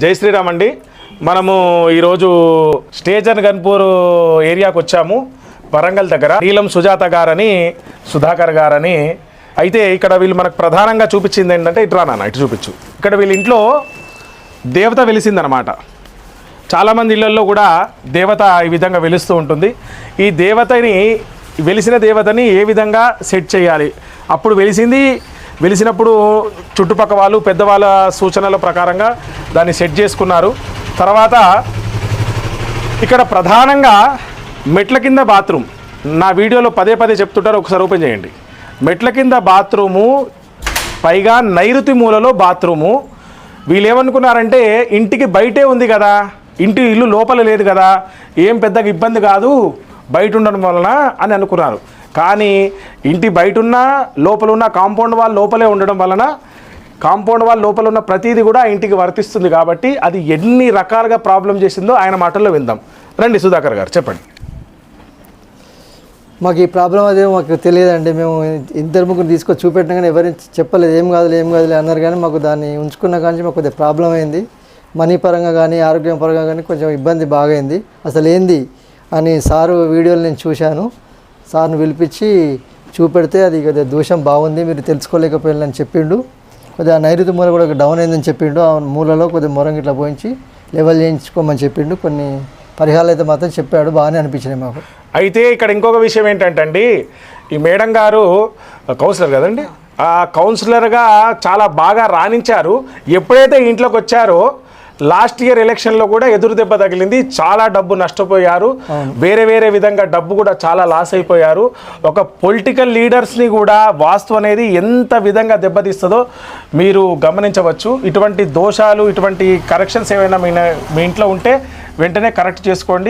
జై శ్రీరామ్ అండి. మనము ఈరోజు స్టేషన్ గన్పూర్ ఏరియాకి వచ్చాము. వరంగల్ దగ్గర నీలం సుజాత గారని సుధాకర్ గారని. అయితే ఇక్కడ వీళ్ళు మనకు ప్రధానంగా చూపించింది ఏంటంటే, ఇటు రానా ఇటు చూపించు. ఇక్కడ వీళ్ళ ఇంట్లో దేవత వెలిసిందనమాట. చాలామంది ఇళ్లలో కూడా దేవత ఈ విధంగా వెలుస్తూ ఉంటుంది. ఈ వెలిసిన దేవతని ఏ విధంగా సెట్ చేయాలి, అప్పుడు వెలిసినప్పుడు చుట్టుపక్కల వాళ్ళు పెద్దవాళ్ళ సూచనల ప్రకారంగా దాన్ని సెట్ చేసుకున్నారు. తర్వాత ఇక్కడ ప్రధానంగా మెట్ల కింద బాత్రూమ్, నా వీడియోలో పదే చెప్తుంటారు, ఒకసారి ఓపెన్ చేయండి. మెట్ల కింద బాత్రూము, పైగా నైరుతి మూలలో బాత్రూము. వీళ్ళు ఏమనుకున్నారంటే, ఇంటికి బయటే ఉంది కదా, ఇల్లు లోపల లేదు కదా, ఏం పెద్దగా ఇబ్బంది కాదు బయట ఉండడం వలన అని అనుకున్నారు. కానీ ఇంటి బయట ఉన్న లోపల ఉన్న కాంపౌండ్ వాల్ లోపలే ఉండడం వలన కాంపౌండ్ వాల్ లోపల ఉన్న ప్రతిదీ కూడా ఇంటికి వర్తిస్తుంది. కాబట్టి అది ఎన్ని రకాలుగా ప్రాబ్లం చేసిందో ఆయన మాటల్లో విందాం. రండి సుధాకర్ గారు, చెప్పండి. మాకు ఈ ప్రాబ్లం అదే మాకు తెలియదండి. మేము ఇద్దరు ముగ్గురు తీసుకొచ్చి చూపెట్టినా కానీ ఎవరైనా చెప్పలేదు. ఏం కాదులే అన్నారు. కానీ మాకు దాన్ని ఉంచుకున్న కానీ మాకు కొద్దిగా ప్రాబ్లం అయింది. మనీ పరంగా కానీ ఆరోగ్యం పరంగా కానీ కొంచెం ఇబ్బంది బాగా అయింది. అసలు ఏంది అని సారు వీడియోలు నేను చూశాను. సార్ని పిలిపించి చూపెడితే అది కొద్దిగా దోషం బాగుంది, మీరు తెలుసుకోలేకపోయిందని చెప్పిండు. కొద్దిగా నైరుతి మూల కూడా డౌన్ అయిందని చెప్పిండు. ఆ మూలలో కొద్దిగా మొరంగి ఇట్లా పోయించి లెవెల్ చేయించుకోమని చెప్పిండు. కొన్ని పరిహారాలు అయితే మాత్రం చెప్పాడు, బాగానే అనిపించినాయి మాకు. అయితే ఇక్కడ ఇంకొక విషయం ఏంటంటే అండి, ఈ మేడం గారు కౌన్సిలర్ కదండి, ఆ కౌన్సిలర్గా చాలా బాగా రాణించారు. ఎప్పుడైతే ఇంట్లోకి వచ్చారో లాస్ట్ ఇయర్ ఎలక్షన్లో కూడా ఎదురు దెబ్బ తగిలింది. చాలా డబ్బు నష్టపోయారు, వేరే విధంగా డబ్బు కూడా చాలా లాస్ అయిపోయారు. ఒక పొలిటికల్ లీడర్స్ని కూడా వాస్తు అనేది ఎంత విధంగా దెబ్బతీస్తుందో మీరు గమనించవచ్చు. ఇటువంటి దోషాలు, ఇటువంటి కరెక్షన్స్ ఏమైనా మీ ఇంట్లో ఉంటే వెంటనే కరెక్ట్ చేసుకోండి.